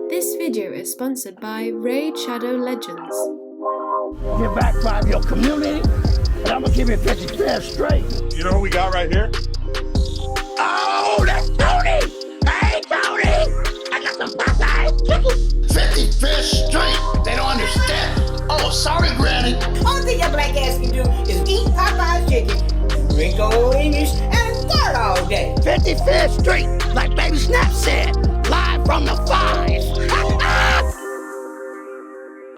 This video is sponsored by Raid Shadow Legends. You backfire your community, and I'm gonna give you 50 fair straight. You know who we got right here? Oh, that's Tony! Hey, Tony! I got some Popeye chicken. 50 fish straight. They don't understand. Oh, sorry, Granny. Only thing your black ass can do is eat Popeye's chicken, drink old English, and fart all day. 50 fish straight, like Baby Snap said, live from the five.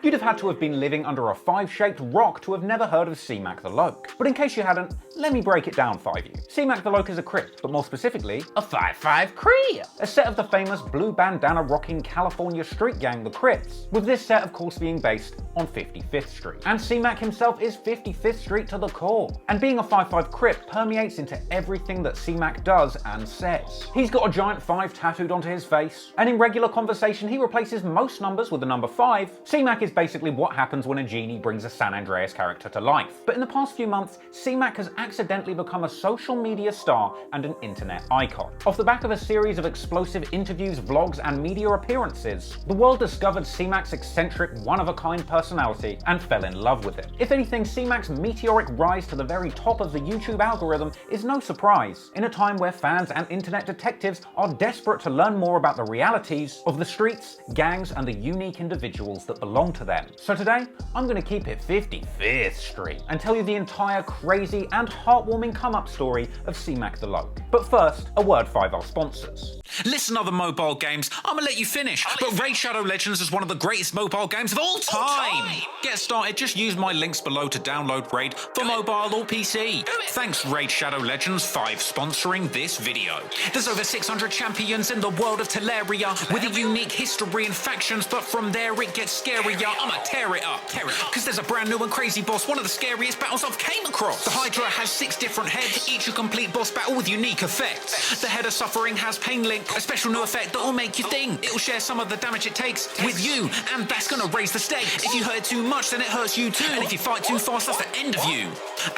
You'd have had to have been living under a five-shaped rock to have never heard of C-Mac the Loke. But in case you hadn't, let me break it down for you. C-Mac the Loke is a Crip, but more specifically, a 5-5 Crip, a set of the famous blue bandana rocking California street gang, the Crips, with this set of course being based on 55th Street. And C-Mac himself is 55th Street to the core. And being a 5-5 Crip permeates into everything that C-Mac does and says. He's got a giant 5 tattooed onto his face, and in regular conversation he replaces most numbers with the number 5. C-Mac is basically what happens when a genie brings a San Andreas character to life. But in the past few months, C-Mac has accidentally become a social media star and an internet icon. Off the back of a series of explosive interviews, vlogs, and media appearances, the world discovered C-Mac's eccentric, one-of-a-kind personality and fell in love with him. If anything, C-Mac's meteoric rise to the very top of the YouTube algorithm is no surprise, in a time where fans and internet detectives are desperate to learn more about the realities of the streets, gangs, and the unique individuals that belong to them. So today, I'm going to keep it 55th Street and tell you the entire crazy and heartwarming come-up story of C-Mac the Loke. But first, a word for our sponsors. Listen, other mobile games, I'm gonna let you finish, but Raid Shadow Legends is one of the greatest mobile games of all time! Get started, just use my links below to download Raid for mobile or PC. Thanks Raid Shadow Legends 5 sponsoring this video. There's over 600 champions in the world of Teleria, with a unique history and factions, but from there it gets scarier. I'ma tear it up, cause there's a brand new and crazy boss, one of the scariest battles I've came across. The Hydra has 6 different heads, each a complete boss battle with unique effects. The Head of Suffering has Pain Link, a special new effect that'll make you think. It'll share some of the damage it takes with you, and that's gonna raise the stakes. If you hurt it too much, then it hurts you too, and if you fight too fast, that's the end of you.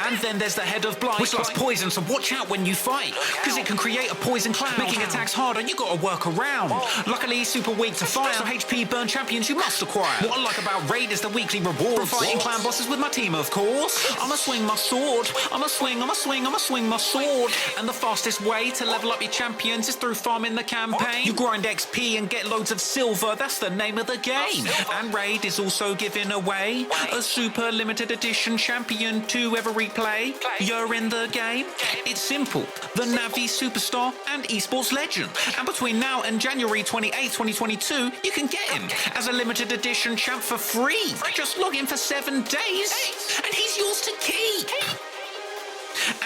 And then there's the Head of Blight, which likes poison, so watch out when you fight, cause it can create a poison cloud, making attacks harder, you gotta work around. Luckily, he's super weak to fire, so HP burn champions you must acquire. What I like about Raid is the weekly rewards from fighting clan bosses with my team, of course. I'ma swing my sword, I'ma swing my sword. And the fastest way to level up your champions is through farming the campaign. You grind XP and get loads of silver, that's the name of the game. And Raid is also giving away a super limited edition champion to every play. You're in the game. It's simple, the Navi Superstar and Esports Legend. And between now and January 28, 2022, you can get him as a limited edition champ for free. Just log in for 7 days, and he's yours to keep.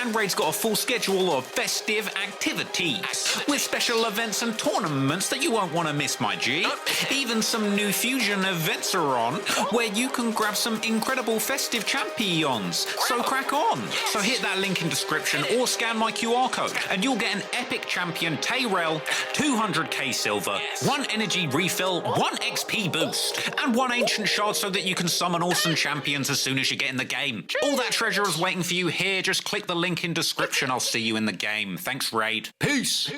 And Raid's got a full schedule of festive activities, with special events and tournaments that you won't want to miss, my G. Even some new fusion events are on, where you can grab some incredible festive champions. So crack on. So hit that link in description or scan my QR code, and you'll get an epic champion Tayrel, 200k silver, 1 energy refill, 1 XP boost, and 1 ancient shard so that you can summon awesome champions as soon as you get in the game. All that treasure is waiting for you here. Just click the link in description. I'll see you in the game. Thanks, Raid. Peace.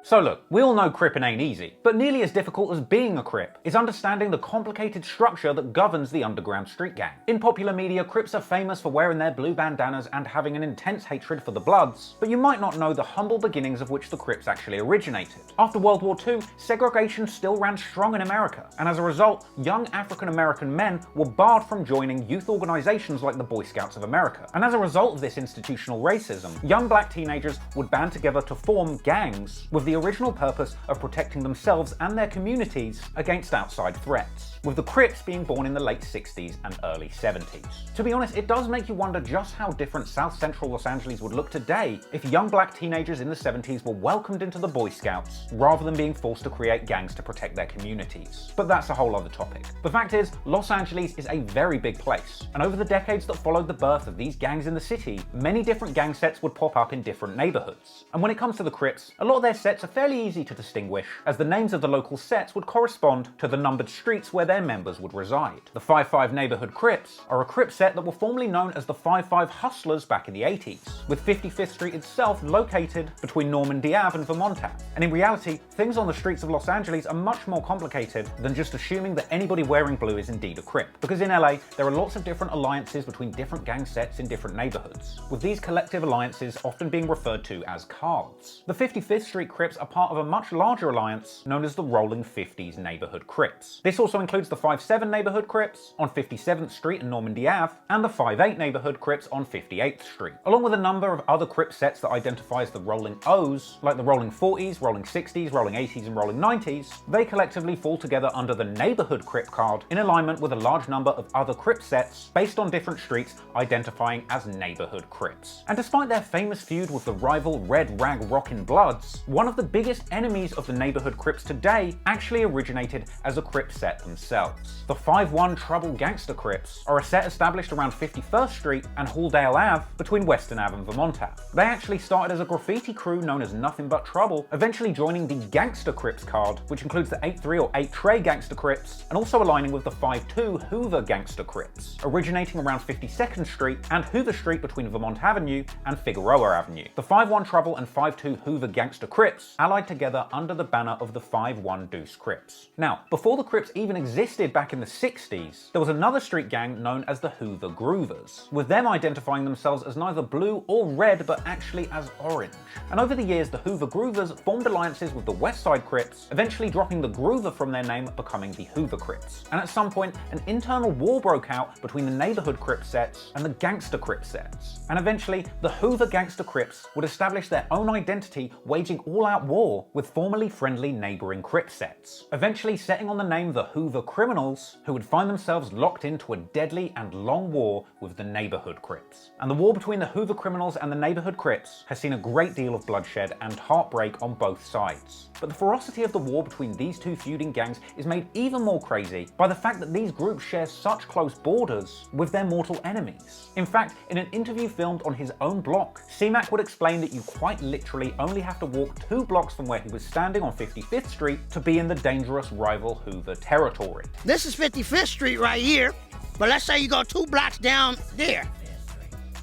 So look, we all know Crippin' ain't easy, but nearly as difficult as being a Crip is understanding the complicated structure that governs the underground street gang. In popular media, Crips are famous for wearing their blue bandanas and having an intense hatred for the Bloods, but you might not know the humble beginnings of which the Crips actually originated. After World War II, segregation still ran strong in America, and as a result, young African American men were barred from joining youth organizations like the Boy Scouts of America. And as a result of this institutional racism, young black teenagers would band together to form gangs with the original purpose of protecting themselves and their communities against outside threats, with the Crips being born in the late 60s and early 70s. To be honest, it does make you wonder just how different South Central Los Angeles would look today if young black teenagers in the 70s were welcomed into the Boy Scouts rather than being forced to create gangs to protect their communities. But that's a whole other topic. The fact is, Los Angeles is a very big place, and over the decades that followed the birth of these gangs in the city, many different gang sets would pop up in different neighborhoods. And when it comes to the Crips, a lot of their sets are are fairly easy to distinguish, as the names of the local sets would correspond to the numbered streets where their members would reside. The 5-5 Neighborhood Crips are a Crip set that were formerly known as the 5-5 Hustlers back in the 80s, with 55th Street itself located between Normandy Ave and Vermont Ave. And in reality, things on the streets of Los Angeles are much more complicated than just assuming that anybody wearing blue is indeed a Crip, because in LA there are lots of different alliances between different gang sets in different neighborhoods, with these collective alliances often being referred to as cards. The 55th Street Crips are part of a much larger alliance known as the Rolling 50s Neighborhood Crips. This also includes the 5-7 Neighborhood Crips on 57th Street and Normandy Ave, and the 5-8 Neighborhood Crips on 58th Street, along with a number of other Crip sets that identify as the Rolling O's, like the Rolling 40s, Rolling 60s, Rolling 80s, and Rolling 90s. They collectively fall together under the Neighborhood Crip card in alignment with a large number of other Crip sets based on different streets identifying as Neighborhood Crips. And despite their famous feud with the rival Red Rag Rockin' Bloods, one of the biggest enemies of the Neighborhood Crips today actually originated as a Crip set themselves. The 5-1 Trouble Gangster Crips are a set established around 51st Street and Halldale Ave between Western Ave and Vermont Ave. They actually started as a graffiti crew known as Nothing But Trouble, eventually joining the Gangster Crips card, which includes the 8-3 or 8-Tray Gangster Crips, and also aligning with the 5-2 Hoover Gangster Crips, originating around 52nd Street and Hoover Street between Vermont Avenue and Figueroa Avenue. The 5-1 Trouble and 5-2 Hoover Gangster Crips allied together under the banner of the 5-1 Deuce Crips. Now, before the Crips even existed back in the 60s, there was another street gang known as the Hoover Groovers, with them identifying themselves as neither blue or red but actually as orange. And over the years, the Hoover Groovers formed alliances with the West Side Crips, eventually dropping the Groover from their name, becoming the Hoover Crips. And at some point, an internal war broke out between the Neighborhood Crip sets and the Gangster Crip sets. And eventually, the Hoover Gangster Crips would establish their own identity, waging all-out war with formerly friendly neighboring Crip sets, eventually setting on the name the Hoover Criminals, who would find themselves locked into a deadly and long war with the Neighborhood Crips. And the war between the Hoover Criminals and the Neighborhood Crips has seen a great deal of bloodshed and heartbreak on both sides. But the ferocity of the war between these two feuding gangs is made even more crazy by the fact that these groups share such close borders with their mortal enemies. In fact, in an interview filmed on his own block, C-Mac would explain that you quite literally only have to walk 2 blocks from where he was standing on 55th Street to be in the dangerous rival Hoover territory. This is 55th Street right here, but let's say you go 2 blocks down there.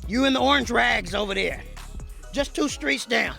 You in the orange rags over there. Just 2 streets down.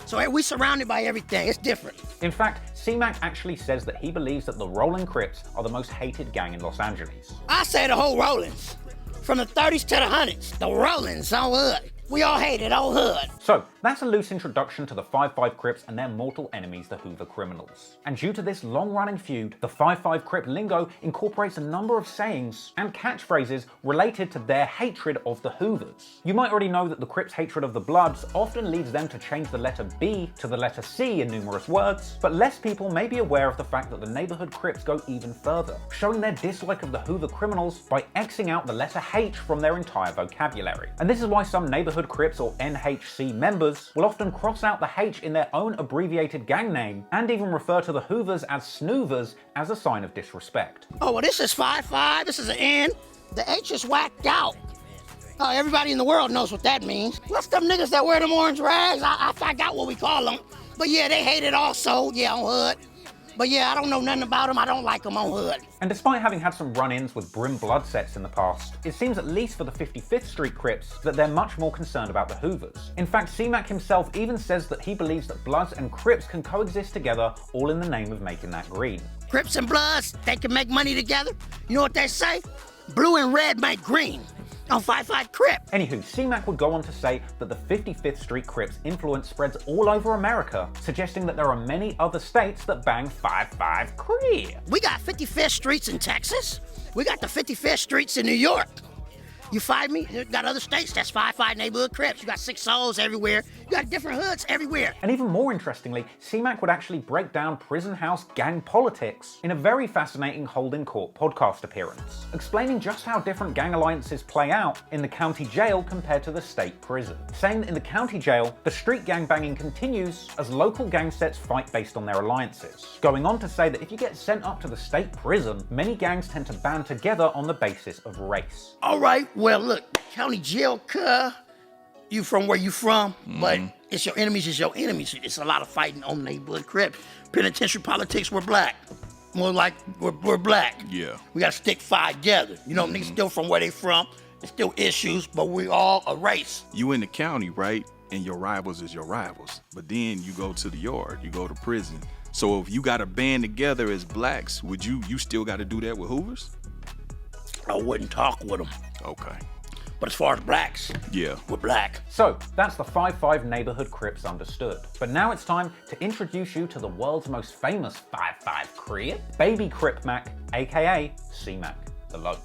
So we surrounded by everything. It's different. In fact, C-Mac actually says that he believes that the Rolling Crips are the most hated gang in Los Angeles. I say the whole Rollins. From the 30s to the 100s. The Rollins on Hood. We all hated old Hood. So, that's a loose introduction to the 5-5 Crips and their mortal enemies, the Hoover Criminals. And due to this long-running feud, the 5-5 Crip lingo incorporates a number of sayings and catchphrases related to their hatred of the Hoovers. You might already know that the Crips' hatred of the Bloods often leads them to change the letter B to the letter C in numerous words, but less people may be aware of the fact that the Neighborhood Crips go even further, showing their dislike of the Hoover Criminals by Xing out the letter H from their entire vocabulary. And this is why some Neighborhood Crips or NHC members will often cross out the H in their own abbreviated gang name and even refer to the Hoovers as Snoovers as a sign of disrespect. Oh, well, this is 5-5. This is an N. The H is whacked out. Oh, everybody in the world knows what that means. What's them niggas that wear them orange rags? I forgot what we call them. But yeah, they hate it also. Yeah, on Hood. But yeah, I don't know nothing about them. I don't like them on Hood. And despite having had some run-ins with Brim Blood sets in the past, it seems at least for the 55th Street Crips that they're much more concerned about the Hoovers. In fact, C-Mac himself even says that he believes that Bloods and Crips can coexist together, all in the name of making that green. Crips and Bloods, they can make money together. You know what they say? Blue and red make green. On 5-5 Crip. Anywho, C-Mac would go on to say that the 55th Street Crips influence spreads all over America, suggesting that there are many other states that bang 5-5 Crip. We got 55th Streets in Texas. We got the 55th Streets in New York. You find me? You got other states that's 5-5 Neighborhood Crips. You got 6 souls everywhere. You got different hoods everywhere. And even more interestingly, C-Mac would actually break down prison house gang politics in a very fascinating Holding Court podcast appearance, explaining just how different gang alliances play out in the county jail compared to the state prison, saying that in the county jail, the street gang banging continues as local gang sets fight based on their alliances, going on to say that if you get sent up to the state prison, many gangs tend to band together on the basis of race. All right, well, look, county jail, you from where you from, but it's your enemies is your enemies. It's a lot of fighting on neighborhood Crip. Penitentiary politics, we're black. More like we're black. Yeah. We gotta stick five together. You know, niggas still from where they from. There's still issues, but we all a race. You in the county, right? And your rivals is your rivals. But then you go to the yard, you go to prison. So if you got to band together as blacks, would you still got to do that with Hoovers? I wouldn't talk with them. Okay. But as far as blacks, Yeah. we're black. So, that's the 5-5 neighborhood Crips understood. But now it's time to introduce you to the world's most famous 5-5 Crip, Baby Crip Mac, aka C-Mac the Loke.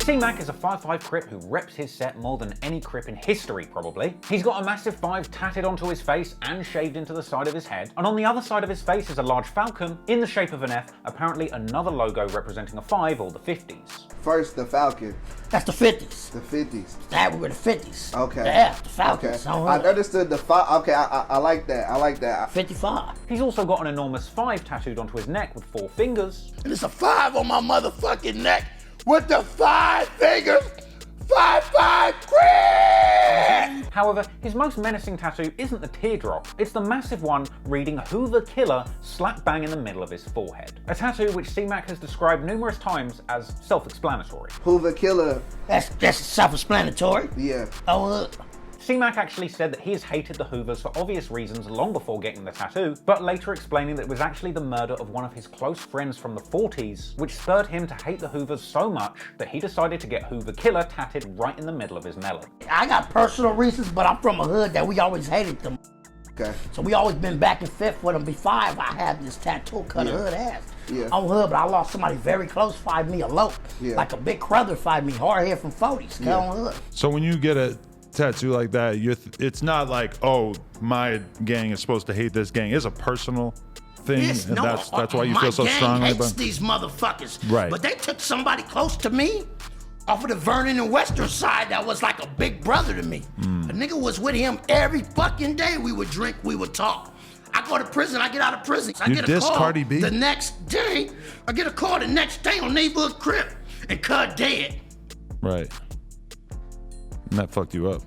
C-Mac is a 5-5 Crip who reps his set more than any Crip in history, probably. He's got a massive 5 tatted onto his face and shaved into the side of his head, and on the other side of his face is a large falcon in the shape of an F, apparently another logo representing a 5 or the 50s. First, the Falcon. That's the 50s. The 50s. That we were the 50s. Okay. The F, the Falcons. Okay. So, I understood the 5. Okay, I like that. I like that. 55. He's also got an enormous 5 tattooed onto his neck with 4 fingers. And it's a 5 on my motherfucking neck with the 5 fingers. 5-5 Crip! However, his most menacing tattoo isn't the teardrop, it's the massive one reading Hoover Killer slap bang in the middle of his forehead. A tattoo which C-Mac has described numerous times as self-explanatory. Hoover Killer. That's self-explanatory. Yeah. Oh, C-Mac actually said that he has hated the Hoovers for obvious reasons long before getting the tattoo, but later explaining that it was actually the murder of one of his close friends from the 40s, which spurred him to hate the Hoovers so much that he decided to get Hoover Killer tatted right in the middle of his melon. I got personal reasons, but I'm from a hood that we always hated them. Okay. So we always been back and forth with them. Before I have this tattoo cut hood ass. Yeah. I'm hood, but I lost somebody very close, fired me a lope. Yeah. Like a big brother fired me, hard hair from 40s. Yeah. On hood. So when you get a tattoo like that, it's not like, oh, my gang is supposed to hate this gang. It's a personal thing, Yes, and no, that's why you feel so my gang strongly hates about it. these motherfuckers. Right. But they took somebody close to me off of the Vernon and Western side that was like a big brother to me. A nigga was with him every fucking day. We would drink, we would talk. I go to prison, I get out of prison. I You get a diss call Cardi B? the next day. I get a call the next day on neighborhood Crip and Cud dead. Right. And that fucked you up.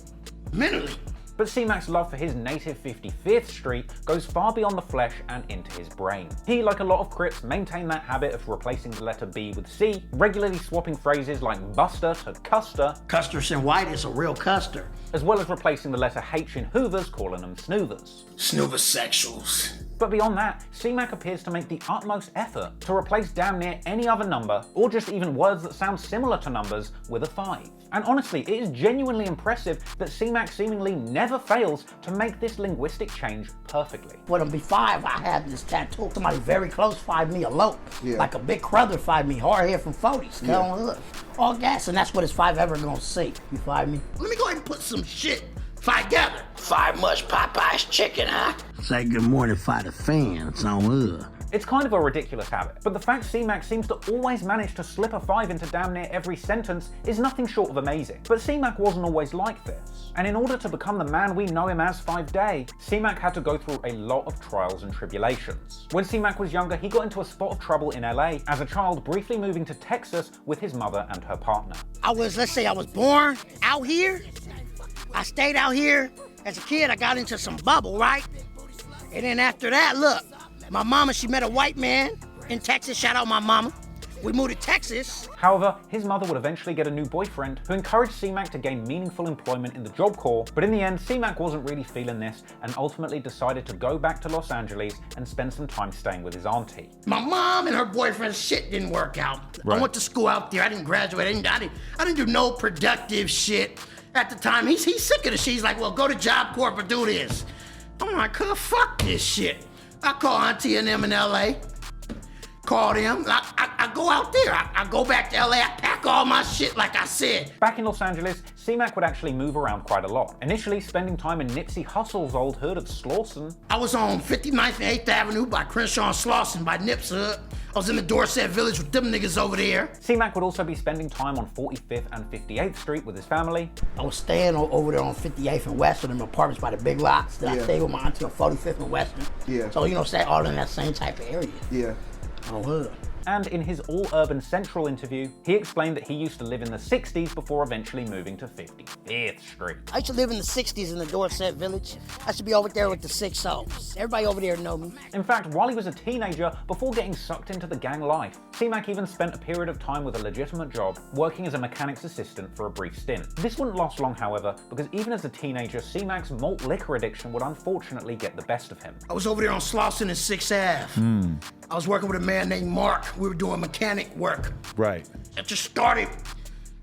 Mentally. But C-Mac's love for his native 55th Street goes far beyond the flesh and into his brain. He, like a lot of Crips, maintain that habit of replacing the letter B with C, regularly swapping phrases like Buster to Custer, Custerson White is a real Custer. as well as replacing the letter H in Hoovers, calling them Snoovers. Snoovosexuals. But beyond that, C-Mac appears to make the utmost effort to replace damn near any other number, or just even words that sound similar to numbers, with a 5. And honestly, it is genuinely impressive that C-Mac seemingly never fails to make this linguistic change perfectly. When I'm be 5, I have this tattoo. Somebody very close fired me a lope. Yeah. Like a big brother fired me, hard hair from 40s. Yeah. On hood. All gas, and that's what his 5 ever gonna see. You fired me? Let me go ahead and put some shit together. 5 much Popeye's chicken, huh? Say good morning, fight the fans on hood. It's kind of a ridiculous habit, but the fact C-Mac seems to always manage to slip a 5 into damn near every sentence is nothing short of amazing. But C-Mac wasn't always like this, and in order to become the man we know him as 5-Day, C-Mac had to go through a lot of trials and tribulations. When C-Mac was younger, he got into a spot of trouble in LA as a child, briefly moving to Texas with his mother and her partner. Let's say I was born out here. I stayed out here. As a kid, I got into some bubble, right? And then after that, look, my mama, she met a white man in Texas. Shout out my mama. We moved to Texas. However, his mother would eventually get a new boyfriend who encouraged C-Mac to gain meaningful employment in the Job Corps, but in the end, C-Mac wasn't really feeling this and ultimately decided to go back to Los Angeles and spend some time staying with his auntie. My mom and her boyfriend's shit didn't work out. Right. I went to school out there. I didn't graduate. I didn't do no productive shit. At the time, he's sick of the shit. He's like, well, go to Job Corps or do this. I'm like, fuck this shit. I call auntie and them in LA. Call them. I go out there. I go back to LA. I pack all my shit like I said. Back in Los Angeles, C-Mac would actually move around quite a lot, initially spending time in Nipsey Hussle's old hood of Slauson. I was on 59th and 8th Avenue by Crenshaw and Slauson by Nips Hood. I was in the Dorset Village with them niggas over there. C-Mac would also be spending time on 45th and 58th Street with his family. I was staying over there on 58th and Western in my apartments by the big lots. Then I stayed with my auntie on 45th and Western. Yeah. So, you know, all in that same type of area. Yeah. On hood. And in his all-urban Central interview, he explained that he used to live in the 60s before eventually moving to 55th Street. I used to live in the 60s in the Dorset Village. I used to be over there with the 6-0s. Everybody over there know me. In fact, while he was a teenager, before getting sucked into the gang life, C-Mac even spent a period of time with a legitimate job, working as a mechanic's assistant for a brief stint. This wouldn't last long, however, because even as a teenager, C-Mac's malt liquor addiction would unfortunately get the best of him. I was over there on Slauson and 6th Ave. I was working with a man named Mark. We were doing mechanic work. Right. I just started,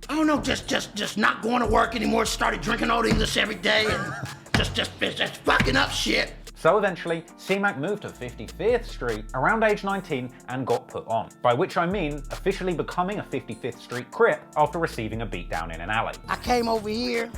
I don't know, just not going to work anymore. Started drinking Old English every day and just fucking up shit. So eventually, C-Mac moved to 55th Street around age 19 and got put on. By which I mean officially becoming a 55th Street Crip after receiving a beatdown in an alley. I came over here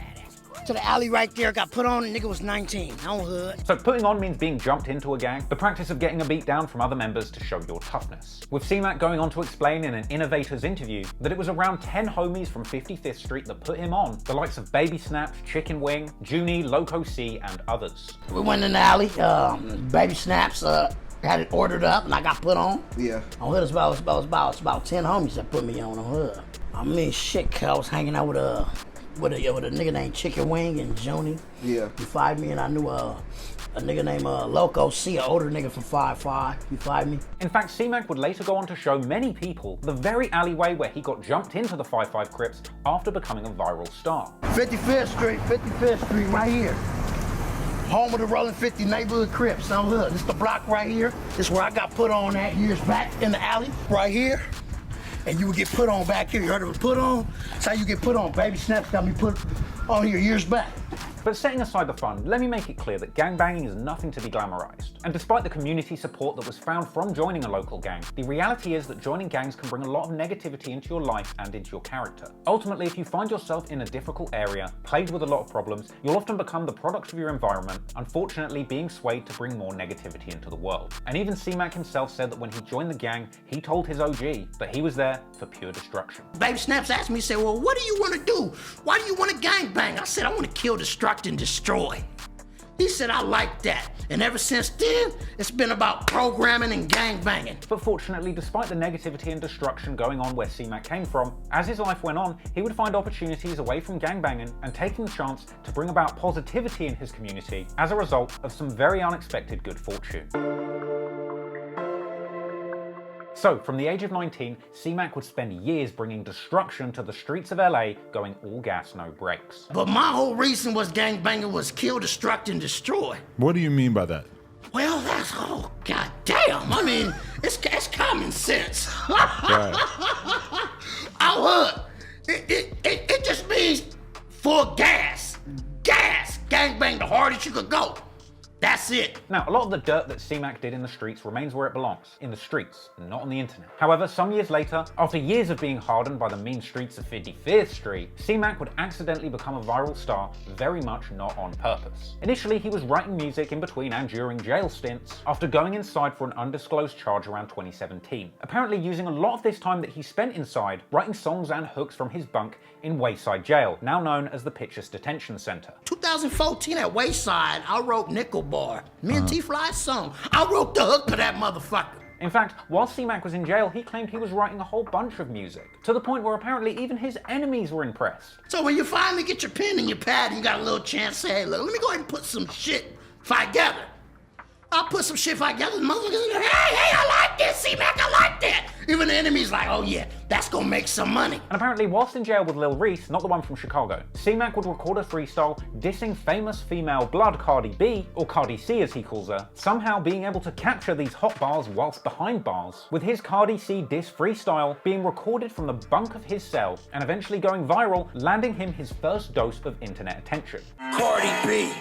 to the alley right there, got put on, and nigga was 19, on hood. So putting on means being jumped into a gang, the practice of getting a beat down from other members to show your toughness. With C-Mac going on to explain in an Innovators interview that it was around 10 homies from 55th Street that put him on, the likes of Baby Snaps, Chicken Wing, Junie, Loco C, and others. We went in the alley, Baby Snaps, had it ordered up, and I got put on. Yeah. On hood, it's about 10 homies that put me on hood. I mean, shit, 'cause I was hanging out with a nigga named Chicken Wing and Junie. Yeah. You fired me, and I knew a nigga named Loco C, an older nigga from 5'5". You fired me? In fact, C-Mac would later go on to show many people the very alleyway where he got jumped into the 5'5" Crips after becoming a viral star. 55th Street, right here. Home of the Rolling 50 neighborhood Crips on hood. This is the block right here. This is where I got put on that years back in the alley, right here. And you would get put on back here. You heard of a put on? That's how you get put on. Baby Snaps got me put on here years back. But setting aside the fun, let me make it clear that gangbanging is nothing to be glamorized. And despite the community support that was found from joining a local gang, the reality is that joining gangs can bring a lot of negativity into your life and into your character. Ultimately, if you find yourself in a difficult area, plagued with a lot of problems, you'll often become the product of your environment, unfortunately being swayed to bring more negativity into the world. And even C-Mac himself said that when he joined the gang, he told his OG that he was there for pure destruction. Baby Snaps asked me, he said, well, what do you want to do? Why do you want to gangbang? I said, I want to kill, destruct, and destroy. He said, I like that. And ever since then, it's been about programming and gangbanging. But fortunately, despite the negativity and destruction going on where C-Mac came from, as his life went on, he would find opportunities away from gangbanging and taking the chance to bring about positivity in his community as a result of some very unexpected good fortune. So, from the age of 19, C-Mac would spend years bringing destruction to the streets of LA, going all gas, no brakes. But my whole reason was gangbanging was kill, destruct, and destroy. What do you mean by that? Well, that's, oh, goddamn. I mean, it's common sense. Right. Our hood, it just means full gas. Gas. Gangbang the hardest you could go. That's it. Now, a lot of the dirt that C-Mac did in the streets remains where it belongs, in the streets, not on the internet. However, some years later, after years of being hardened by the mean streets of 55th Street, C-Mac would accidentally become a viral star, very much not on purpose. Initially, he was writing music in between and during jail stints, after going inside for an undisclosed charge around 2017. Apparently using a lot of this time that he spent inside, writing songs and hooks from his bunk in Wayside Jail, now known as the Pitchers Detention Center. 2014 at Wayside, I wrote Nickel Bar. Me and T-Fly's song. I wrote the hook for that motherfucker. In fact, while C-Mac was in jail, he claimed he was writing a whole bunch of music, to the point where apparently even his enemies were impressed. So when you finally get your pen and your pad and you got a little chance, say, hey, look, let me go ahead and put some shit together. I'll put some shit together, and motherfuckers like, hey, I like this, C-Mac, I like that. Even the enemy's like, oh yeah, that's gonna make some money. And apparently, whilst in jail with Lil Reese, not the one from Chicago, C-Mac would record a freestyle dissing famous female blood Cardi B, or Cardi C as he calls her, somehow being able to capture these hot bars whilst behind bars, with his Cardi C diss freestyle being recorded from the bunk of his cell and eventually going viral, landing him his first dose of internet attention. Cardi B.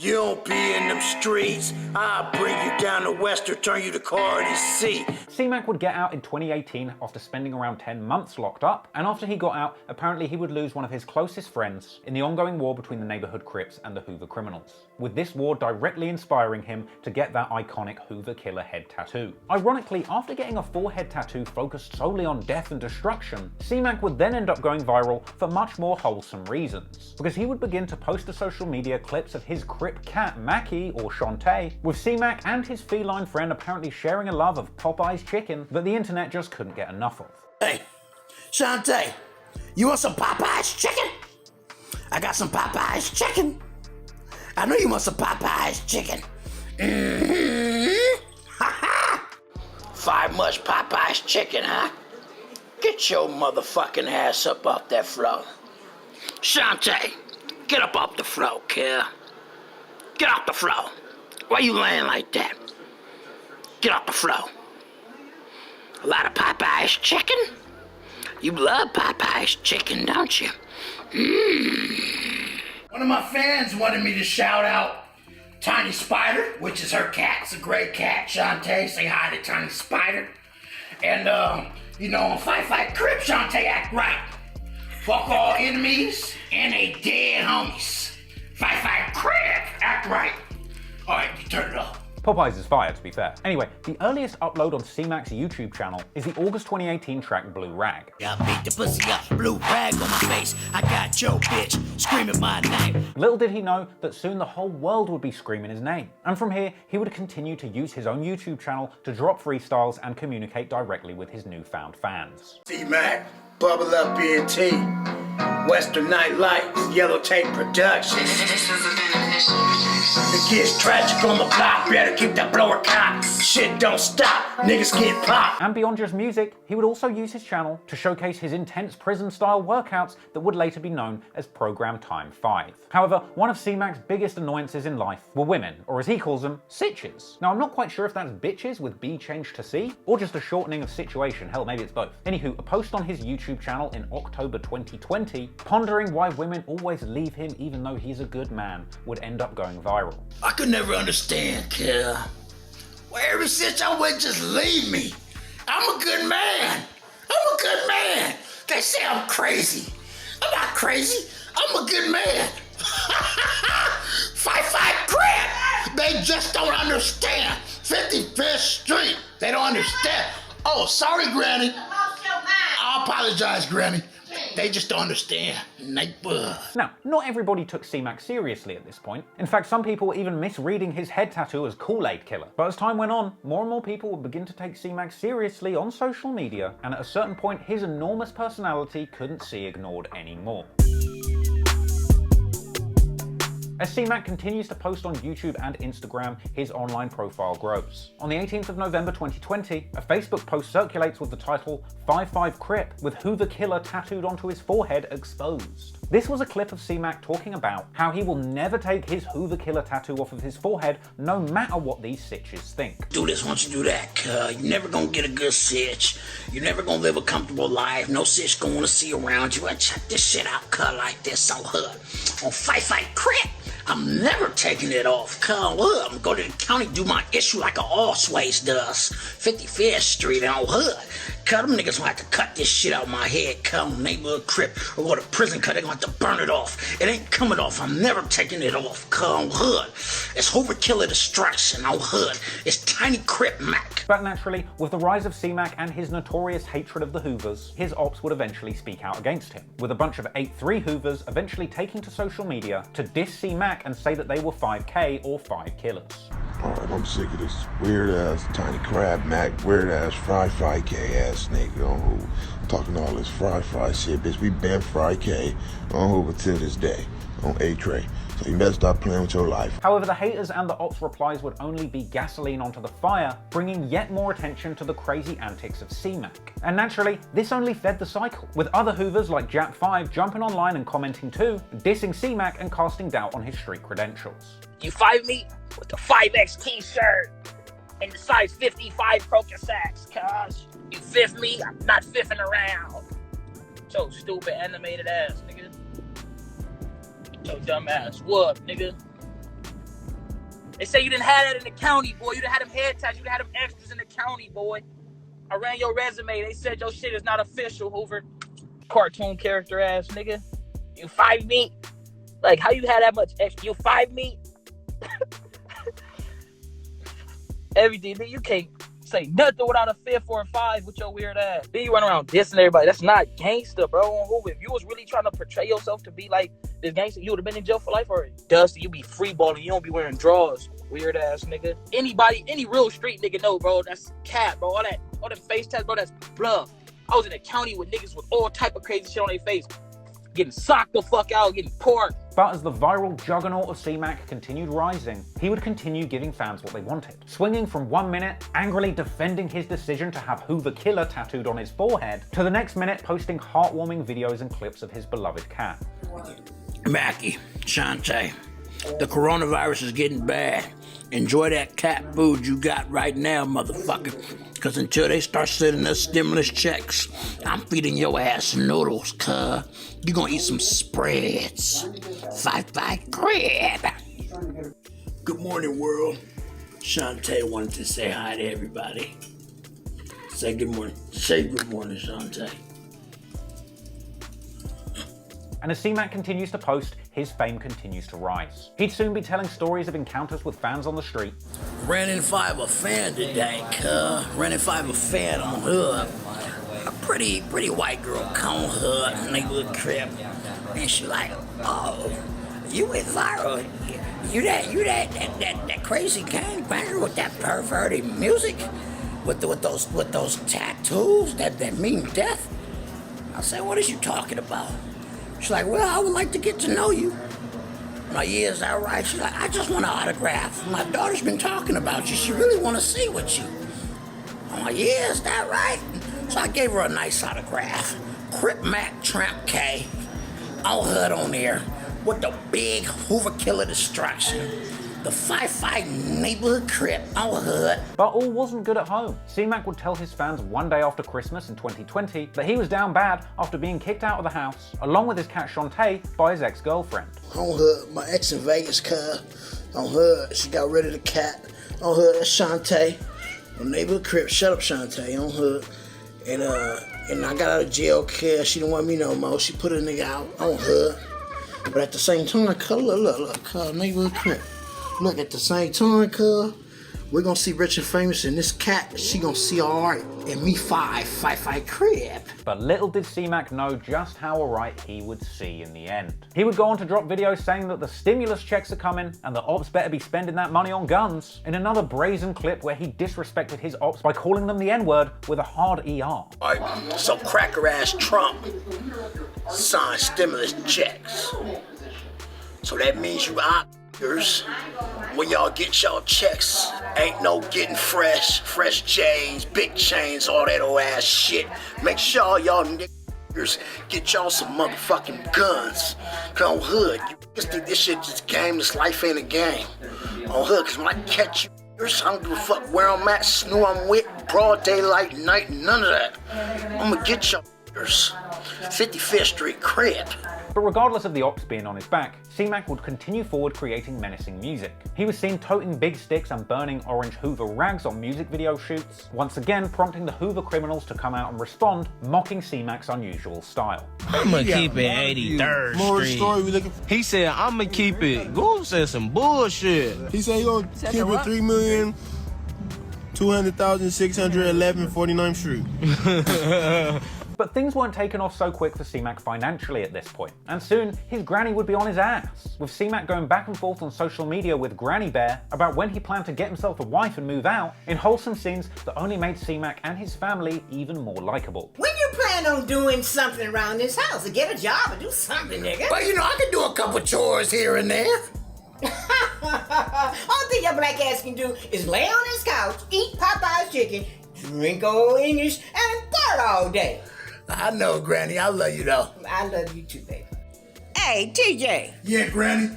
You don't be in them streets. I'll bring you down to West or turn you to Cardi C. C-Mac would get out in 2018 after spending around 10 months locked up, and after he got out, apparently he would lose one of his closest friends in the ongoing war between the neighborhood Crips and the Hoover criminals, with this war directly inspiring him to get that iconic Hoover killer head tattoo. Ironically, after getting a forehead tattoo focused solely on death and destruction, C-Mac would then end up going viral for much more wholesome reasons, because he would begin to post to social media clips of his Crip Crip cat Mackie, or Shantae, with C-Mac and his feline friend apparently sharing a love of Popeye's chicken that the internet just couldn't get enough of. Hey, Shantae, you want some Popeye's chicken? I got some Popeye's chicken. I know you want some Popeye's chicken. Five much Popeye's chicken, huh? Get your motherfucking ass up off that floor. Shantae, get up off the floor, kid. Get off the floor. Why you laying like that? Get off the floor. A lot of Popeye's chicken? You love Popeye's chicken, don't you? One of my fans wanted me to shout out Tiny Spider, which is her cat. It's a great cat. Shantae, say hi to Tiny Spider. And, on Fight Crip, Shantae act right. Fuck all enemies and they dead homies. Fight Crip, act right. All right, you turn it off. Popeyes is fire, to be fair. Anyway, the earliest upload on C-Mac's YouTube channel is the August 2018 track Blue Rag. I beat the pussy up, blue rag on my face. I got your bitch screaming my name. Little did he know that soon the whole world would be screaming his name. And from here, he would continue to use his own YouTube channel to drop freestyles and communicate directly with his newfound fans. C-Mac, Bubble Up ENT, Western Night Lights, Yellow Tape Productions. It gets tragic on the block, better keep that blower cocked. Shit don't stop, niggas get popped. And beyond just music, he would also use his channel to showcase his intense prison-style workouts that would later be known as Program Time 5. However, one of C-Mac's biggest annoyances in life were women, or as he calls them, sitches. Now, I'm not quite sure if that's bitches with B changed to C, or just a shortening of situation. Hell, maybe it's both. Anywho, a post on his YouTube channel in October 2020, pondering why women always leave him even though he's a good man, would end up going viral. I could never understand, kid. Why every sitch I would just leave me? I'm a good man. I'm a good man. They say I'm crazy. I'm not crazy. I'm a good man. Fight Crip. They just don't understand. 55th Street. They don't understand. Oh, sorry, Granny. I apologize, Granny. They just don't understand. Now, not everybody took C-Mac seriously at this point. In fact, some people were even misreading his head tattoo as Kool-Aid Killer. But as time went on, more and more people would begin to take C-Mac seriously on social media, and at a certain point, his enormous personality couldn't see ignored anymore. As C-Mac continues to post on YouTube and Instagram, his online profile grows. On the 18th of November 2020, a Facebook post circulates with the title 55 Crip, with Hoover Killer tattooed onto his forehead exposed. This was a clip of C-Mac talking about how he will never take his Hoover Killer tattoo off of his forehead, no matter what these sitches think. Do this once you do that, cuz you're never gonna get a good sitch. You're never gonna live a comfortable life. No sitch gonna wanna see around you. I check this shit out, cuz, like this on hood. On Fight Crip, I'm never taking it off, cuz. I'm gonna go to the county, do my issue like a Allsways does. 55th Street on hood. Cuz, them niggas gonna have to cut this shit out of my head, cuz. I'm a neighborhood Crip, or go to prison, cuz. They're gonna have to burn it off. It ain't coming off. I'm never taking it off, cuz. On hood. It's Hoover Killer Destruction on hood. It's Tiny Crip Mac. But naturally, with the rise of C-Mac and his notorious hatred of the Hoovers, his ops would eventually speak out against him, with a bunch of 8'3" Hoovers eventually taking to social media to diss C-Mac and say that they were 5K or 5 killers. Alright, I'm sick of this weird ass Tiny Crab Mac, weird ass Fry K ass nigga on Hoover. Talking all this fry shit, bitch. We been Fry K on Hoover till this day, on A-Tray. So you better stop playing with your life. However, the haters and the ops replies would only be gasoline onto the fire, bringing yet more attention to the crazy antics of C-Mac. And naturally, this only fed the cycle, with other Hoovers like Jap5 jumping online and commenting too, dissing C-Mac and casting doubt on his street credentials. You fight me with the 5X t-shirt and the size 55 Crocasax, cuz. You fifth me, I'm not fiffing around. So stupid animated ass, nigga. Yo, dumb ass. What, nigga? They say you didn't have that in the county, boy. You didn't have them head tats. You didn't have them extras in the county, boy. I ran your resume. They said your shit is not official, Hoover. Cartoon character ass, nigga. You 5 me? Like, how you had that much extra? You 5 me? Everything. You can't say nothing without a 5th or a 5 with your weird ass. Then you run around dissing everybody. That's not gangster, bro. On Hoover. If you was really trying to portray yourself to be like This gangster, you would have been in jail for life already. Dusty, you be free balling. You don't be wearing drawers. Weird ass nigga. Anybody, any real street nigga know, bro. That's cat, bro. All that face tats, bro. That's bluff. I was in a county with niggas with all type of crazy shit on their face. Getting socked the fuck out, getting porked. But as the viral juggernaut of C-Mac continued rising, he would continue giving fans what they wanted. Swinging from 1 minute, angrily defending his decision to have Hoover Killer tattooed on his forehead, to the next minute posting heartwarming videos and clips of his beloved cat. Mackie, Shantae, the coronavirus is getting bad. Enjoy that cat food you got right now, motherfucker. Because until they start sending us stimulus checks, I'm feeding your ass noodles, cuz. You gonna eat some spreads. 5-5 Crip. Good morning, world. Shantae wanted to say hi to everybody. Say good morning. Say good morning, Shantae. And as C-Mac continues to post, his fame continues to rise. He'd soon be telling stories of encounters with fans on the street. Ran in five a fan today, cuh. Ran in five a fan on Hood. A pretty white girl on Hood, neighborhood Crip. And she like, oh, you went viral. You that crazy gangbanger with that perverted music? With those tattoos that mean death? I said, what is you talking about? She's like, well, I would like to get to know you. I'm like, yeah, is that right? She's like, I just want an autograph. My daughter's been talking about you. She really want to see what you. I'm like, yeah, is that right? So I gave her a nice autograph. Crip Mac Tramp K. All Hood on there with the big Hoover Killer destruction. The 5-5 neighborhood Crip, all Hood. But all wasn't good at home. C-Mac would tell his fans one day after Christmas in 2020 that he was down bad after being kicked out of the house, along with his cat Shantae, by his ex-girlfriend. On Hood, my ex in Vegas, cuz. On Hood, she got rid of the cat. On Hood, that's Shantae. On neighborhood Crip, shut up Shantae, on Hood. And I got out of jail, cuz she didn't want me no more. She put a nigga out on Hood. But at the same time, cuz, look, cuz, neighborhood Crip. Look, at the same time, cuz, we're gonna see Rich and Famous, and this cat, she gonna see alright, and me 5-5 Crip. But little did C-Mac know just how alright he would see in the end. He would go on to drop videos saying that the stimulus checks are coming, and the ops better be spending that money on guns, in another brazen clip where he disrespected his ops by calling them the N-word with a hard ER. Alright, so cracker-ass Trump signed stimulus checks. So that means you when y'all get y'all checks, ain't no getting fresh J's, big chains, all that old ass shit. Make sure y'all niggas get y'all some motherfucking guns. Cause on Hood, you just think this shit just game, this life ain't a game. On Hood, cause when I catch you, I don't give a fuck where I'm at, who I'm with, broad daylight, night, none of that. I'ma get y'all 55th Street Crip. But regardless of the ops being on his back, C-Mac would continue forward creating menacing music. He was seen toting big sticks and burning orange Hoover rags on music video shoots, once again prompting the Hoover criminals to come out and respond, mocking C-Mac's unusual style. I'ma keep it 83rd Street. He said, I'ma keep it. Goof said some bullshit. He said he gonna keep it 3,200,611 49th Street. But things weren't taken off so quick for C-Mac financially at this point, and soon his granny would be on his ass, with C-Mac going back and forth on social media with Granny Bear about when he planned to get himself a wife and move out, in wholesome scenes that only made C-Mac and his family even more likable. When you plan on doing something around this house, to get a job or do something, nigga? Well, you know, I can do a couple chores here and there. Only thing your black ass can do is lay on this couch, eat Popeye's chicken, drink old English, and fart all day. I know, Granny. I love you, though. I love you too, baby. Hey, TJ. Yeah, Granny?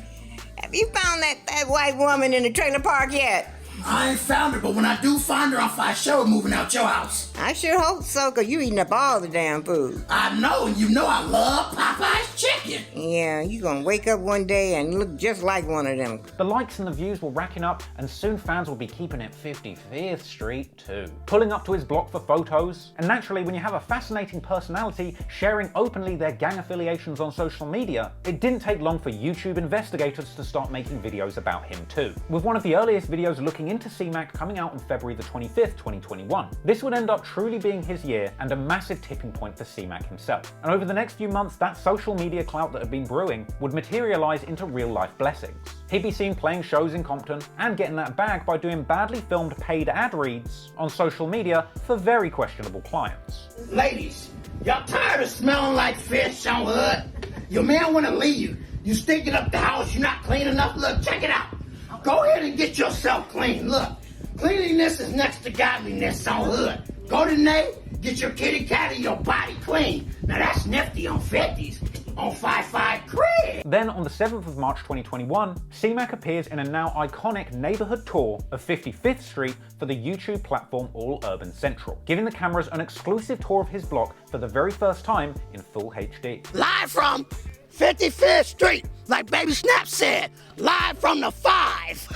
Have you found that white woman in the trailer park yet? I ain't found her, but when I do find her, I'll find sure moving out your house. I sure hope so, because you eating up all the damn food. I know, and you know I love Popeye's chicken. Yeah, you gonna wake up one day and look just like one of them. The likes and the views were racking up, and soon fans will be keeping it 55th Street too. Pulling up to his block for photos, and naturally when you have a fascinating personality sharing openly their gang affiliations on social media, it didn't take long for YouTube investigators to start making videos about him too. With one of the earliest videos looking looking into C-Mac coming out on February the 25th, 2021. This would end up truly being his year and a massive tipping point for C-Mac himself. And over the next few months, that social media clout that had been brewing would materialize into real-life blessings. He'd be seen playing shows in Compton and getting that bag by doing badly filmed paid ad reads on social media for very questionable clients. Ladies, y'all tired of smelling like fish on Hood? Your man wanna leave. You stinking up the house, you're not clean enough. Look, check it out. Go ahead and get yourself clean. Look, cleanliness is next to godliness on Hood. Go to Nate, get your kitty cat and your body clean. Now that's nifty on 50s. On 5-5 Crip. Then on the 7th of March 2021, C-Mac appears in a now iconic neighborhood tour of 55th Street for the YouTube platform All Urban Central, giving the cameras an exclusive tour of his block for the very first time in full HD. Live from 55th Street, like Baby Snap said, live from the 5.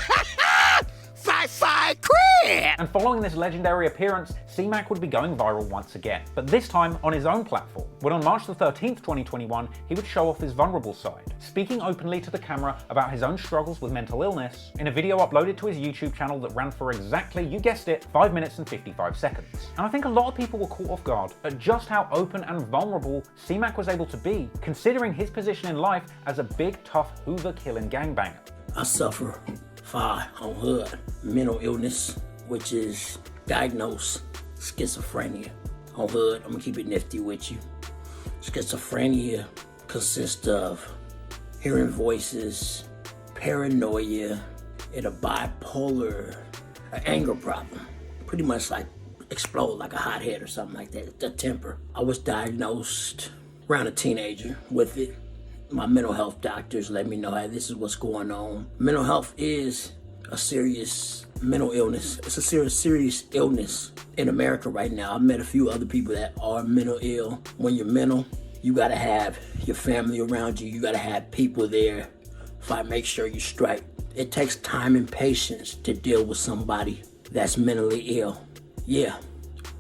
5-5 Crip! And following this legendary appearance, C-Mac would be going viral once again, but this time on his own platform, when on March the 13th, 2021, he would show off his vulnerable side, speaking openly to the camera about his own struggles with mental illness in a video uploaded to his YouTube channel that ran for exactly, you guessed it, 5 minutes and 55 seconds. And I think a lot of people were caught off guard at just how open and vulnerable C-Mac was able to be, considering his position in life as a big, tough Hoover killing gangbanger. I suffer on Hood mental illness, which is diagnosed schizophrenia. On Hood, I'm gonna keep it nifty with you. Schizophrenia consists of hearing voices, paranoia, and a bipolar, an anger problem. Pretty much like explode like a hothead or something like that, the temper. I was diagnosed around a teenager with it. My mental health doctors let me know, hey, this is what's going on. Mental health is a serious mental illness. It's a serious illness in America right now. I've met a few other people that are mental ill. When you're mental, you gotta have your family around you. You gotta have people there to make sure you're straight. It takes time and patience to deal with somebody that's mentally ill. Yeah,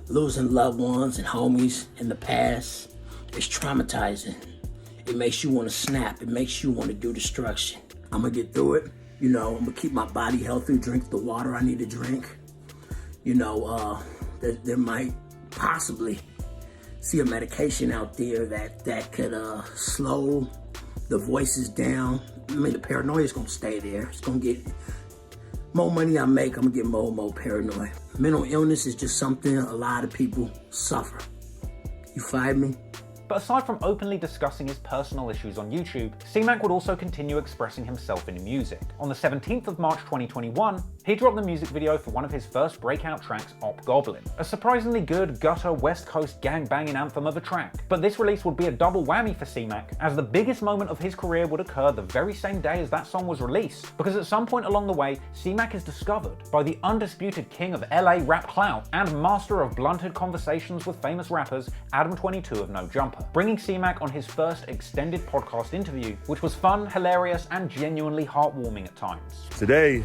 losing loved ones and homies in the past is traumatizing. It makes you want to snap. It makes you want to do destruction. I'm going to get through it. You know, I'm going to keep my body healthy, drink the water I need to drink. You know, there might possibly see a medication out there that could slow the voices down. I mean, the paranoia is going to stay there. It's going to get, more money I make, I'm going to get more and more paranoid. Mental illness is just something a lot of people suffer. You find me? But aside from openly discussing his personal issues on YouTube, C-Mac would also continue expressing himself in music. On the 17th of March 2021, he dropped the music video for one of his first breakout tracks, Op Goblin, a surprisingly good gutter West Coast gang-banging anthem of a track. But this release would be a double whammy for C-Mac, as the biggest moment of his career would occur the very same day as that song was released, because at some point along the way, C-Mac is discovered by the undisputed king of LA rap clout and master of blunted conversations with famous rappers, Adam22 of No Jumper, bringing C-Mac on his first extended podcast interview, which was fun, hilarious, and genuinely heartwarming at times. Today,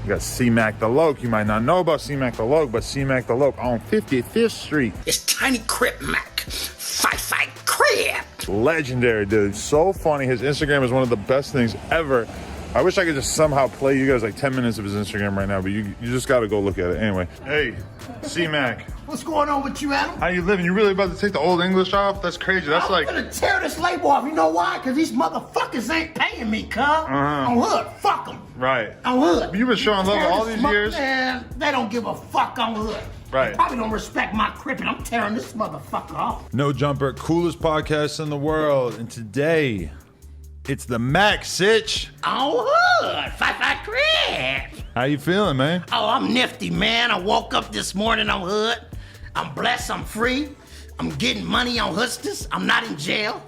we got C-Mac the Loke. You might not know about C-Mac the Loke, but C-Mac the Loke on 55th Street. It's Tiny Crip Mac. 5-5 Crip. Legendary, dude. So funny. His Instagram is one of the best things ever. I wish I could just somehow play you guys like 10 minutes of his Instagram right now, but you just got to go look at it. Anyway. Hey, C-Mac. What's going on with you, Adam? How you living? You really about to take the old English off? That's crazy. That's I'm like... gonna tear this label off. You know why? Because these motherfuckers ain't paying me, cuz. On Hood. Fuck them. Right. On Hood. You've been showing love all these years. Man, they don't give a fuck on Hood. Right. They probably don't respect my Crip, and I'm tearing this motherfucker off. No Jumper, coolest podcast in the world. And today, it's the Mac Sitch. On Hood. 5-5 Crip. How you feeling, man? Oh, I'm nifty, man. I woke up this morning on Hood. I'm blessed, I'm free. I'm getting money on Hoodsters. I'm not in jail.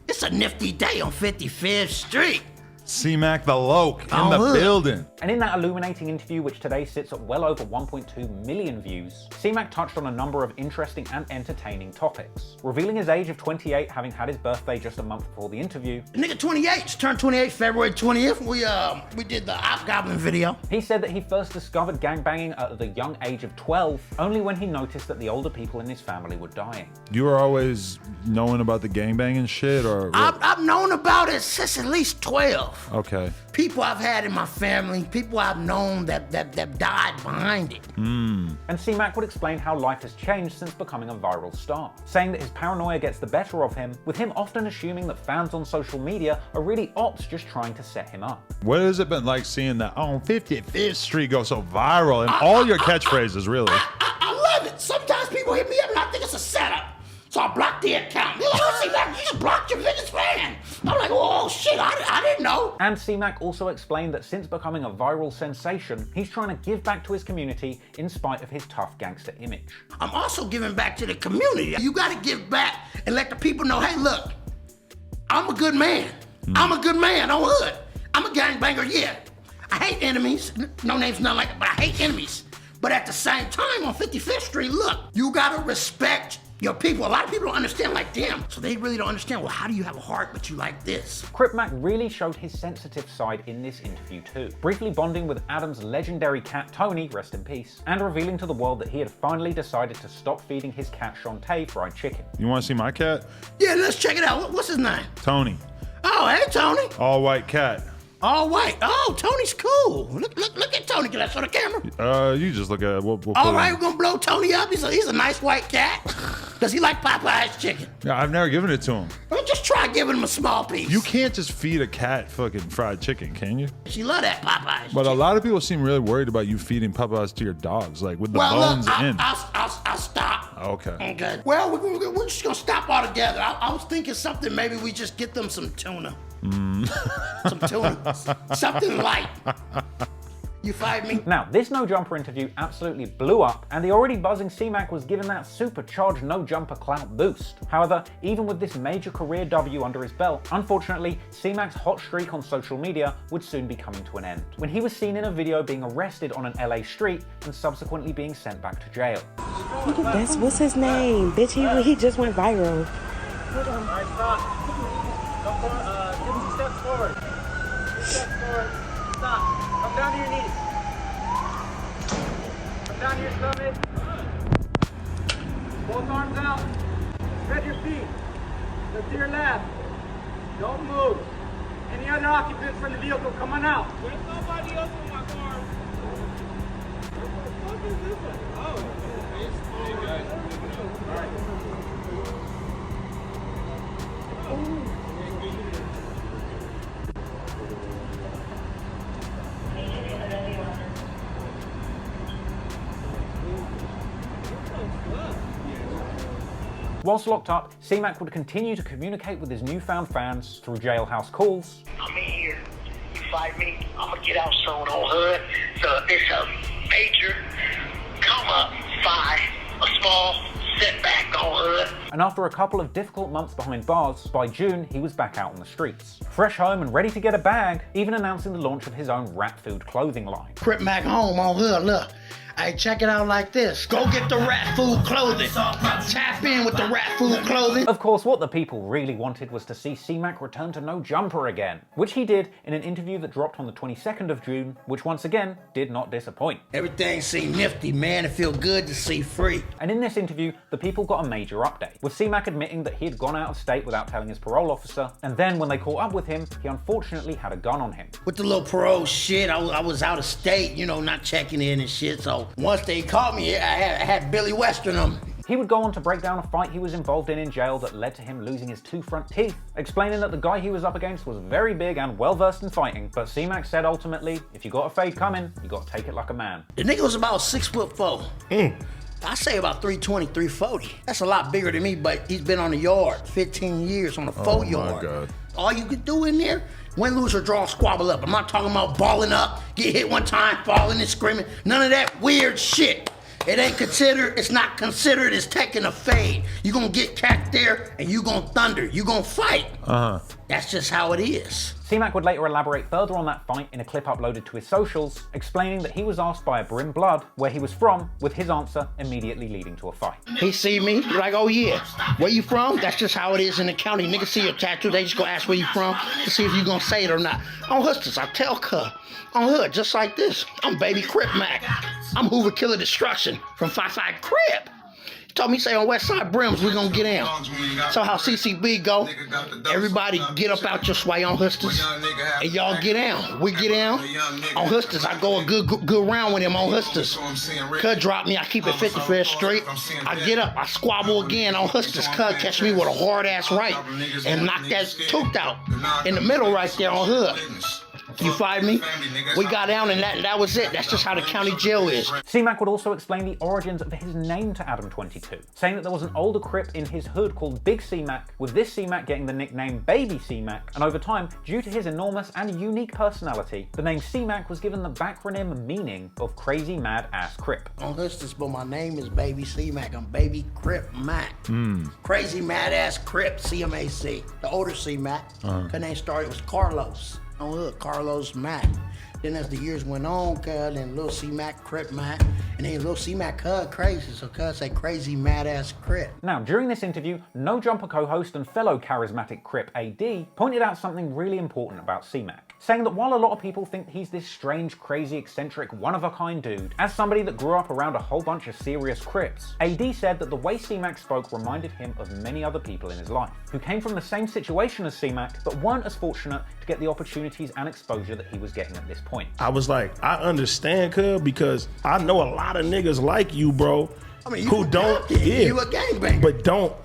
It's a nifty day on 55th Street. C-Mac the Loke in the building. And in that illuminating interview, which today sits at well over 1.2 million views, C-Mac touched on a number of interesting and entertaining topics, revealing his age of 28, having had his birthday just a month before the interview. Nigga 28, just turned 28 February 20th. We did the Op Goblin video. He said that he first discovered gangbanging at the young age of 12, only when he noticed that the older people in his family were dying. You were always knowing about the gangbanging shit, or what? I've known about it since at least 12. stuff. Okay. People I've had in my family, people I've known that died behind it. And C-Mac would explain how life has changed since becoming a viral star, saying that his paranoia gets the better of him, with him often assuming that fans on social media are really ops just trying to set him up. What has it been like seeing that on 55th Street go so viral and all your catchphrases, really? I love it. Sometimes people hit me up and I think it's a setup. So I blocked the account. They're like, oh, C-Mac, you just blocked your biggest fan. I'm like, oh shit, I didn't know. And C-Mac also explained that since becoming a viral sensation, he's trying to give back to his community in spite of his tough gangster image. I'm also giving back to the community. You gotta give back and let the people know, hey, look, I'm a good man. I'm a good man on hood. I'm a gangbanger, yeah. I hate enemies. No names, nothing like that, but I hate enemies. But at the same time, on 55th Street, look, you gotta respect your people. A lot of people don't understand, like, damn. So they really don't understand, well, how do you have a heart but you like this? Crip Mac really showed his sensitive side in this interview too, briefly bonding with Adam's legendary cat Tony, rest in peace, and revealing to the world that he had finally decided to stop feeding his cat Shantae fried chicken. You want to see my cat? Yeah, let's check it out. What's his name? Tony. Oh, hey, Tony. All white cat. All white. Oh, Tony's cool. Look at Tony. Can I show the camera? You just look at it. We'll all right, we're gonna blow Tony up. He's a nice white cat. Does he like Popeye's chicken? Yeah, I've never given it to him. Well, just try giving him a small piece. You can't just feed a cat fucking fried chicken, can you? She love that Popeye's But chicken. a lot of people seem really worried about you feeding Popeyes to your dogs, like with the bones in. I'll stop. Okay. Okay. Well, we're just gonna stop altogether. I was thinking something. Maybe we just get them some tuna. Some tuna. Something light. You fight me? Now, this No Jumper interview absolutely blew up, and the already buzzing C-Mac was given that supercharged No Jumper clout boost. However, even with this major career W under his belt, unfortunately, C-Mac's hot streak on social media would soon be coming to an end, when he was seen in a video being arrested on an LA street and subsequently being sent back to jail. That's what's his name, bitch. He just went viral. Hold on. All right, stop. Give him some steps forward. 2 steps forward. Stop. Come down to your knees. Come down to your stomach. Both arms out. Spread your feet. Look to your left. Don't move. Any other occupants from the vehicle, come on out. There's nobody else in my car. What the fuck is this one? Oh, it's fine, guys. All right. Whilst locked up, C-Mac would continue to communicate with his newfound fans through jailhouse calls. I'm in here. You fight me, I'm gonna get out soon on hood. So it's a major come up fight, a small setback on hood. And after a couple of difficult months behind bars, by June he was back out on the streets. Fresh home and ready to get a bag, even announcing the launch of his own Rat Food clothing line. Crip back home on hood, look. Hey, check it out like this. Go get the Rat Food clothing. Tap in with the Rat Food clothing. Of course, what the people really wanted was to see C-Mac return to No Jumper again, which he did in an interview that dropped on the 22nd of June, which once again did not disappoint. Everything seemed nifty, man. It feel good to see free. And in this interview, the people got a major update, with C-Mac admitting that he had gone out of state without telling his parole officer, and then when they caught up with him, he unfortunately had a gun on him. With the little parole shit, I was out of state, you know, not checking in and shit, so once they caught me, I had Billy Western them. He would go on to break down a fight he was involved in jail that led to him losing his 2 front teeth, explaining that the guy he was up against was very big and well versed in fighting, but C-Mac said ultimately, if you got a fade coming, you got to take it like a man. The nigga was about 6'4". I say about 320, 340. That's a lot bigger than me, but he's been on the yard 15 years on the 4 yard. God. All you could do in there, win, lose, or draw, squabble up. I'm not talking about balling up, get hit one time, falling and screaming. None of that weird shit. It ain't considered, it's not considered as taking a fade. You gonna get cacked there and you gonna thunder. You gonna fight. That's just how it is. C-Mac would later elaborate further on that fight in a clip uploaded to his socials, explaining that he was asked by a Brim Blood where he was from, with his answer immediately leading to a fight. He see me, he like, oh yeah, where you from? That's just how it is in the county. Niggas see your tattoo, they just gonna ask where you from to see if you gonna say it or not. On Hustlers, I tell cuh, on hood, just like this. I'm baby Crip Mac. I'm Hoover Killer Destruction from 55 Crip. Told me, say on West Side Brims, we gonna get down. So how CCB go, everybody get up out your sway on Hustlers, and y'all get down. We get down on Hustlers. I go a good round with him on Hustlers. Cud drop me, I keep it 55th straight. I get up, I squabble again on Hustlers. Cud catch me with a hard ass right and knock that tooth out in the middle right there on Hood. You find me? We got down and that was it. That's just how the county jail is. C-Mac would also explain the origins of his name to Adam 22, saying that there was an older Crip in his hood called Big C-Mac, with this C-Mac getting the nickname Baby C-Mac, and over time, due to his enormous and unique personality, the name C-Mac was given the backronym meaning of Crazy Mad Ass Crip. On Hustlers, but my name is Baby C-Mac. I'm Baby Crip Mac. Crazy Mad Ass Crip, CMAC. The older C-Mac. Her name started was Carlos. On Hood, Carlos Mac. Then as the years went on, cuz, then Lil C-Mac, Crip Mac, and then Lil C-Mac, cuz, crazy, so cuz say Crazy Mad Ass Crip. Now, during this interview, No Jumper co-host and fellow charismatic Crip AD pointed out something really important about C-Mac, saying that while a lot of people think he's this strange, crazy, eccentric, one-of-a-kind dude, as somebody that grew up around a whole bunch of serious Crips, AD said that the way C-Mac spoke reminded him of many other people in his life, who came from the same situation as C-Mac, but weren't as fortunate to get the opportunities and exposure that he was getting at this point. I was like, I understand, cuz, because I know a lot of niggas like you, bro. I mean, who don't, you a gangbanger.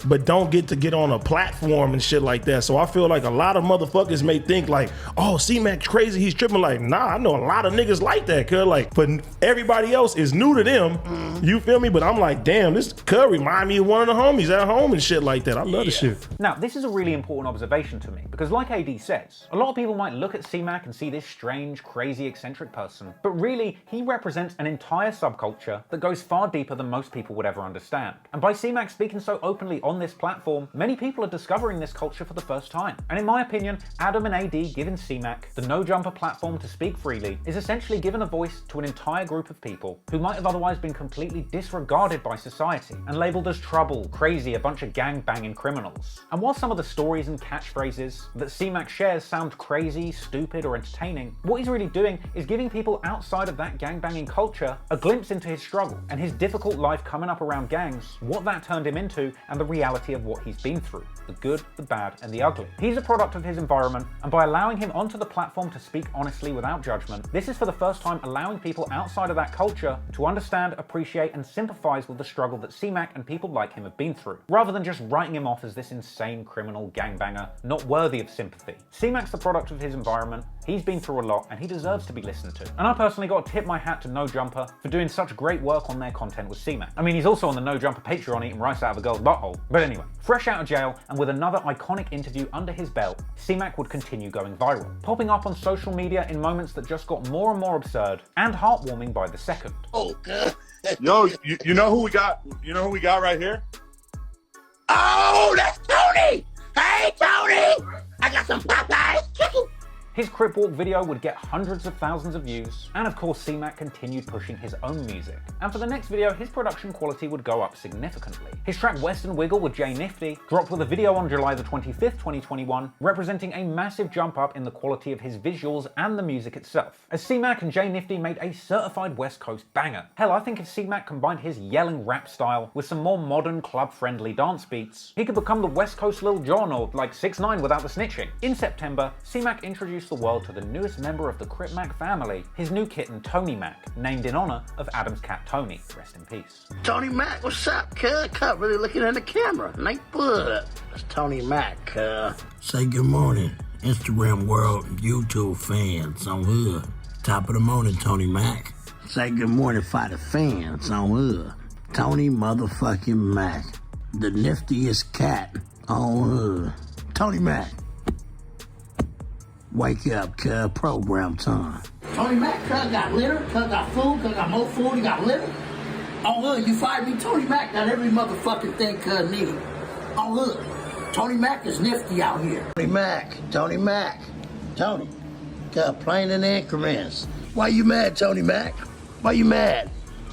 but don't get to get on a platform and shit like that. So I feel like a lot of motherfuckers may think like, oh, C-Mac's crazy, he's tripping. Like, nah, I know a lot of niggas like that, cuz. Like, but everybody else is new to them. You feel me? But I'm like, damn, this cuz remind me of one of the homies at home and shit like that. I love the shit. Now, this is a really important observation to me, because like AD says, a lot of people might look at C-Mac and see this strange, crazy, eccentric person, but really, he represents an entire subculture that goes far deeper than most people would ever understand. And by C-Mac speaking so openly on this platform, many people are discovering this culture for the first time. And in my opinion, Adam and AD giving C-Mac the No Jumper platform to speak freely is essentially giving a voice to an entire group of people who might have otherwise been completely disregarded by society and labeled as trouble, crazy, a bunch of gang-banging criminals. And while some of the stories and catchphrases that C-Mac shares sound crazy, stupid, or entertaining, what he's really doing is giving people outside of that gang-banging culture a glimpse into his struggle and his difficult life coming up around gangs, what that turned him into, and the reality of what he's been through, the good, the bad, and the ugly. He's a product of his environment, and by allowing him onto the platform to speak honestly without judgment, this is for the first time allowing people outside of that culture to understand, appreciate, and sympathize with the struggle that C-Mac and people like him have been through, rather than just writing him off as this insane criminal gangbanger, not worthy of sympathy. C-Mac's the product of his environment, he's been through a lot, and he deserves to be listened to. And I personally got to tip my hat to No Jumper for doing such great work on their content with C-Mac. I mean, he's also on the No Jumper Patreon eating rice out of a girl's butthole. But anyway, fresh out of jail and with another iconic interview under his belt, C-Mac would continue going viral, popping up on social media in moments that just got more and more absurd and heartwarming by the second. Oh, God. Yo, you know who we got? You know who we got right here? Oh, that's Tony! Hey, Tony! I got some Popeyes chicken. His Crip Walk video would get hundreds of thousands of views, and of course C-Mac continued pushing his own music. And for the next video, his production quality would go up significantly. His track Western Wiggle with Jay Nifty dropped with a video on July the 25th, 2021, representing a massive jump up in the quality of his visuals and the music itself, as C-Mac and Jay Nifty made a certified West Coast banger. Hell, I think if C-Mac combined his yelling rap style with some more modern, club-friendly dance beats, he could become the West Coast Lil Jon or like 6ix9ine without the snitching. In September, C-Mac introduced the world to the newest member of the Crip Mac family, his new kitten Tony Mac, named in honor of Adam's cat Tony. Rest in peace. Tony Mac, what's up, cuz? Cut really looking in the camera. Nice bud. That's Tony Mac, cuz. Say good morning, Instagram world, YouTube fans on Hood. Top of the morning, Tony Mac. Say good morning, fighter fans on Hood. Tony motherfucking Mac. The niftiest cat on Hood. Tony Mac. Wake up, cuz, program time. Tony Mac, cuz got litter, cuz got food, cuz got more food, he got litter. On Hood, you fired me, Tony Mac got every motherfucking thing cuz need. On Hood, Tony Mac is nifty out here. Tony Mac, Tony Mac, Tony, cuz playing in increments. Why you mad, Tony Mac? Why you mad?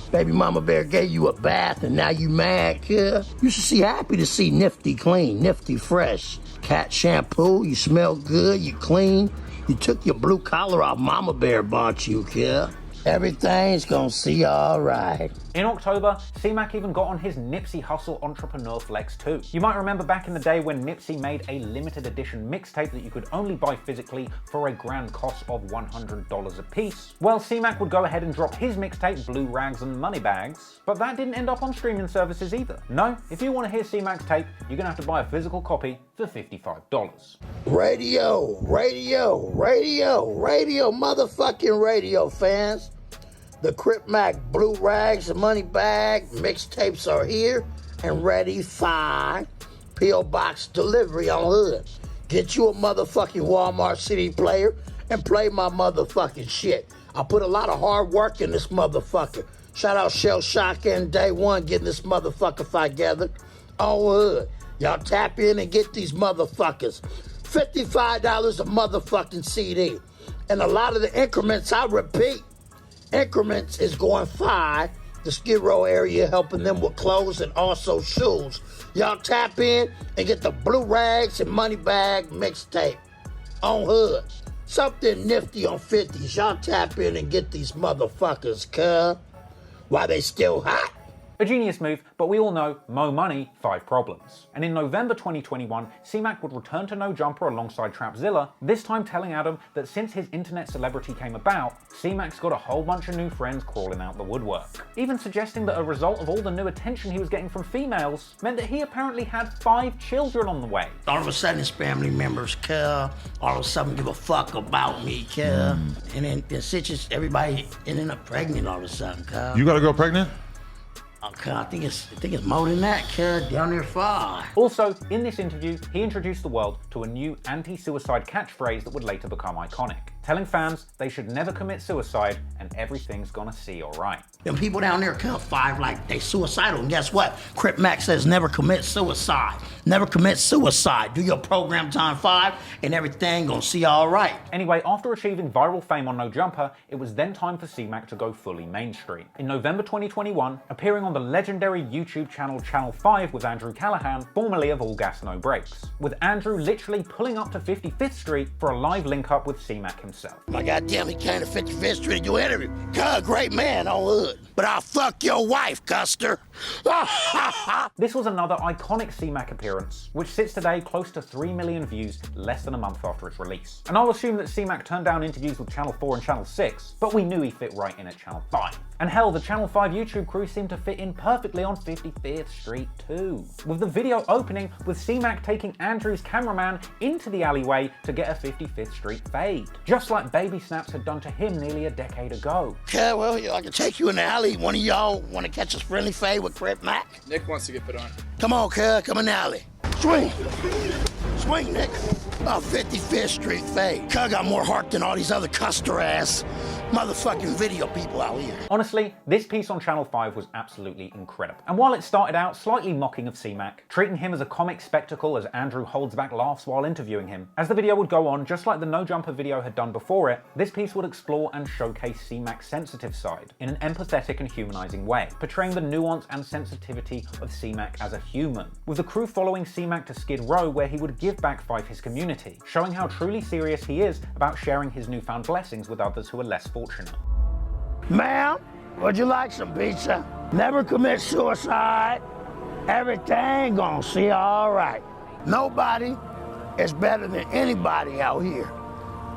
Baby mama bear gave you a bath and now you mad, cuz? You should see happy to see nifty clean, nifty fresh. Cat shampoo, you smell good, you clean. You took your blue collar off mama bear bought you, kid. Everything's gonna see alright. In October, C-Mac even got on his Nipsey Hussle entrepreneur flex too. You might remember back in the day when Nipsey made a limited edition mixtape that you could only buy physically for a grand cost of $100 a piece. Well, C-Mac would go ahead and drop his mixtape Blue Rags and Moneybags, but that didn't end up on streaming services either. No, if you want to hear C-Mac's tape, you're gonna have to buy a physical copy for $55. Radio, motherfucking radio fans. The Crip Mac Blue Rags and Money Bag mixtapes are here and ready for P.O. Box delivery on Hood. Get you a motherfucking Walmart CD player and play my motherfucking shit. I put a lot of hard work in this motherfucker. Shout out Shell Shock and Day One getting this motherfucker together on Hood. Y'all tap in and get these motherfuckers. $55 a motherfucking CD. And a lot of the increments, I repeat, increments is going far. The Skid Row area helping them with clothes and also shoes. Y'all tap in and get the Blue Rags and Money Bag mixtape on Hood. Something nifty on 50s. Y'all tap in and get these motherfuckers, cuz, while they still hot. A genius move, but we all know Mo Money, 5 problems. And in November 2021, C-Mac would return to No Jumper alongside Trapzilla, this time telling Adam that since his internet celebrity came about, C-Mac's got a whole bunch of new friends crawling out the woodwork. Even suggesting that a result of all the new attention he was getting from females meant that he apparently had 5 children on the way. All of a sudden his family members care, all of a sudden give a fuck about me, care. And then everybody ended up pregnant all of a sudden, care. You got a girl pregnant? Okay, I think it's more than that, kid. Down there far. Also, in this interview, he introduced the world to a new anti-suicide catchphrase that would later become iconic, telling fans they should never commit suicide and everything's gonna see alright. Them people down there count 5 like they suicidal. And guess what? Crip Mac says never commit suicide. Never commit suicide. Do your program time 5 and everything gonna see alright. Anyway, after achieving viral fame on No Jumper, it was then time for C-Mac to go fully mainstream. In November 2021, appearing on the legendary YouTube channel Channel 5 with Andrew Callahan, formerly of All Gas No Breaks, with Andrew literally pulling up to 55th Street for a live link-up with C-Mac himself. My goddamn, he came to 55th Street to do an interview. God, great man on Hood. But I'll fuck your wife, Custer. This was another iconic C-Mac appearance, which sits today close to 3 million views less than a month after its release. And I'll assume that C-Mac turned down interviews with Channel 4 and Channel 6, but we knew he fit right in at Channel 5. And hell, the Channel 5 YouTube crew seemed to fit in perfectly on 55th Street too, with the video opening with C-Mac taking Andrew's cameraman into the alleyway to get a 55th Street fade, just like Baby Snaps had done to him nearly a decade ago. Okay, well, I can take you in the alley. One of y'all want to catch a friendly fade with Crip Mac? Nick wants to get put on. Come on, cuz, come in the alley. Swing. Swing, Nick. Oh, 55th Street fade. Cuz got more heart than all these other Custer ass motherfucking video people out here. Honestly, this piece on Channel 5 was absolutely incredible. And while it started out slightly mocking of C-Mac, treating him as a comic spectacle as Andrew holds back laughs while interviewing him, as the video would go on, just like the No Jumper video had done before it, this piece would explore and showcase C-Mac's sensitive side in an empathetic and humanizing way, portraying the nuance and sensitivity of C-Mac as a human, with the crew following C-Mac to Skid Row where he would give back 5 his community, showing how truly serious he is about sharing his newfound blessings with others who are less fortunate. Ma'am, would you like some pizza? Never commit suicide. Everything gonna see alright. Nobody is better than anybody out here.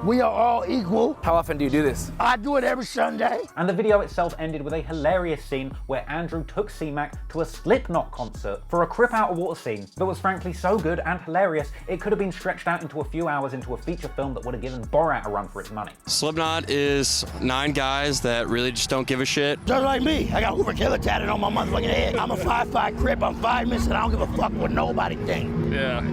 We are all equal. How often do you do this? I do it every Sunday. And the video itself ended with a hilarious scene where Andrew took C-Mac to a Slipknot concert for a Crip Out of Water scene that was frankly so good and hilarious it could have been stretched out into a few hours into a feature film that would have given Borat a run for its money. Slipknot is 9 guys that really just don't give a shit. Just like me. I got Hoover Killer tatted on my motherfucking head. I'm a 5'5" Crip. I'm 5 minutes and I don't give a fuck what nobody thinks. Yeah.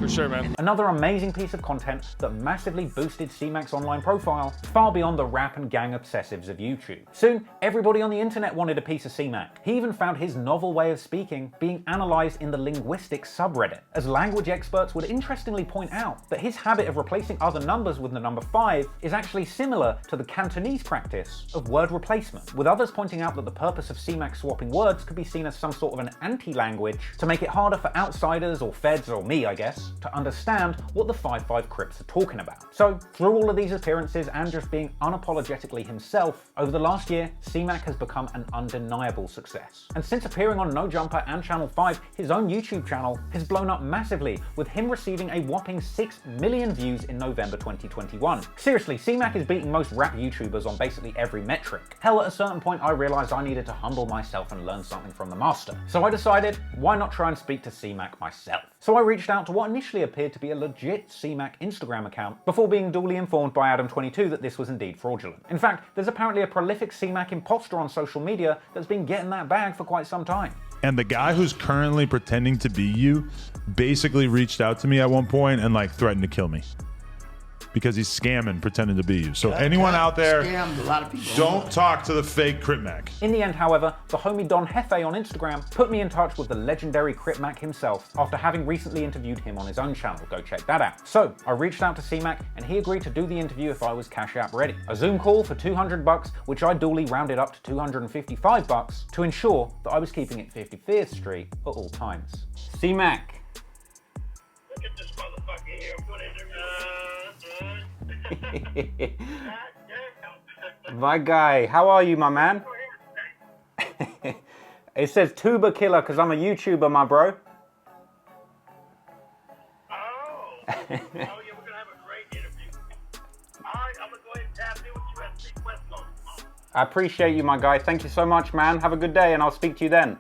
For sure, man. Another amazing piece of content that massively boosted C-Mac's online profile, far beyond the rap and gang obsessives of YouTube. Soon, everybody on the internet wanted a piece of C-Mac. He even found his novel way of speaking being analysed in the linguistics subreddit, as language experts would interestingly point out that his habit of replacing other numbers with the number 5 is actually similar to the Cantonese practice of word replacement, with others pointing out that the purpose of C-Mac swapping words could be seen as some sort of an anti-language to make it harder for outsiders or feds or me, I guess, to understand what the 5-5 Crips are talking about. So, through all of these appearances and just being unapologetically himself, over the last year, C-Mac has become an undeniable success. And since appearing on No Jumper and Channel 5, his own YouTube channel has blown up massively, with him receiving a whopping 6 million views in November 2021. Seriously, C-Mac is beating most rap YouTubers on basically every metric. Hell, at a certain point I realized I needed to humble myself and learn something from the master. So I decided, why not try and speak to C-Mac myself? So I reached out to what initially appeared to be a legit C-Mac Instagram account, before being duly informed by Adam22 that this was indeed fraudulent. In fact, there's apparently a prolific C-Mac imposter on social media that's been getting that bag for quite some time. And the guy who's currently pretending to be you basically reached out to me at one point and like threatened to kill me. Because he's scamming, pretending to be you. So anyone out there, Scammed a lot of people. don't talk to the fake Crip Mac. In the end, however, the homie Don Hefe on Instagram put me in touch with the legendary Crip Mac himself after having recently interviewed him on his own channel. Go check that out. So I reached out to C-Mac and he agreed to do the interview if I was Cash App ready. A Zoom call for $200, which I duly rounded up to $255 to ensure that I was keeping it 55th Street at all times. C-Mac. Look at this motherfucker here. My guy, how are you, my man? It says Tuba Killer because I'm a YouTuber, my bro. Oh, yeah, we're gonna have a great interview. All right, I'm gonna go ahead and tap in with you at 6 West Coast. I appreciate you, my guy. Thank you so much, man. Have a good day, and I'll speak to you then.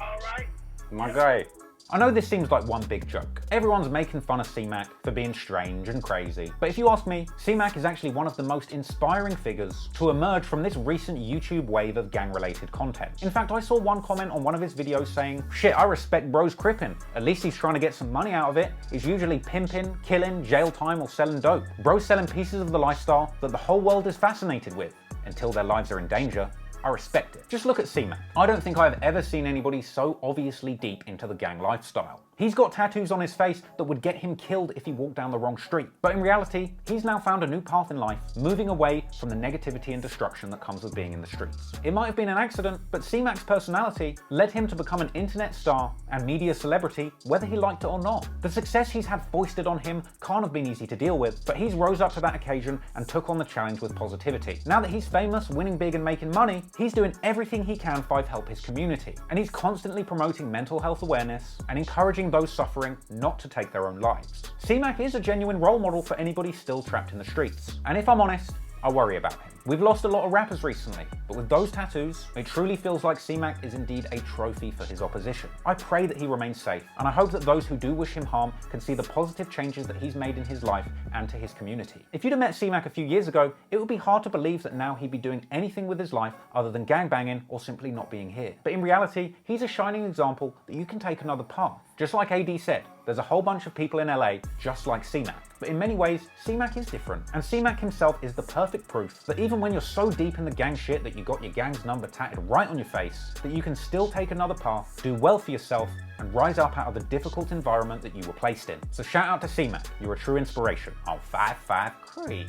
All right. My guy. I know this seems like one big joke. Everyone's making fun of C-Mac for being strange and crazy, but if you ask me, C-Mac is actually one of the most inspiring figures to emerge from this recent YouTube wave of gang-related content. In fact, I saw one comment on one of his videos saying, "Shit, I respect bro's crippin'. At least he's trying to get some money out of it. He's usually pimping, killing, jail time, or selling dope. Bro's selling pieces of the lifestyle that the whole world is fascinated with, until their lives are in danger. I respect it." Just look at C-Mac. I don't think I've ever seen anybody so obviously deep into the gang lifestyle. He's got tattoos on his face that would get him killed if he walked down the wrong street. But in reality, he's now found a new path in life, moving away from the negativity and destruction that comes with being in the streets. It might have been an accident, but C-Mac's personality led him to become an internet star and media celebrity, whether he liked it or not. The success he's had foisted on him can't have been easy to deal with, but he's rose up to that occasion and took on the challenge with positivity. Now that he's famous, winning big and making money, he's doing everything he can to help his community. And he's constantly promoting mental health awareness and encouraging those suffering not to take their own lives. C-Mac is a genuine role model for anybody still trapped in the streets. And if I'm honest, I worry about him. We've lost a lot of rappers recently, but with those tattoos, it truly feels like C-Mac is indeed a trophy for his opposition. I pray that he remains safe, and I hope that those who do wish him harm can see the positive changes that he's made in his life and to his community. If you'd have met C-Mac a few years ago, it would be hard to believe that now he'd be doing anything with his life other than gangbanging or simply not being here. But in reality, he's a shining example that you can take another path. Just like AD said, there's a whole bunch of people in LA just like C-Mac. But in many ways, C-Mac is different. And C-Mac himself is the perfect proof that even when you're so deep in the gang shit that you got your gang's number tatted right on your face, that you can still take another path, do well for yourself, and rise up out of the difficult environment that you were placed in. So shout out to C-Mac, you're a true inspiration on 5-5 Crip.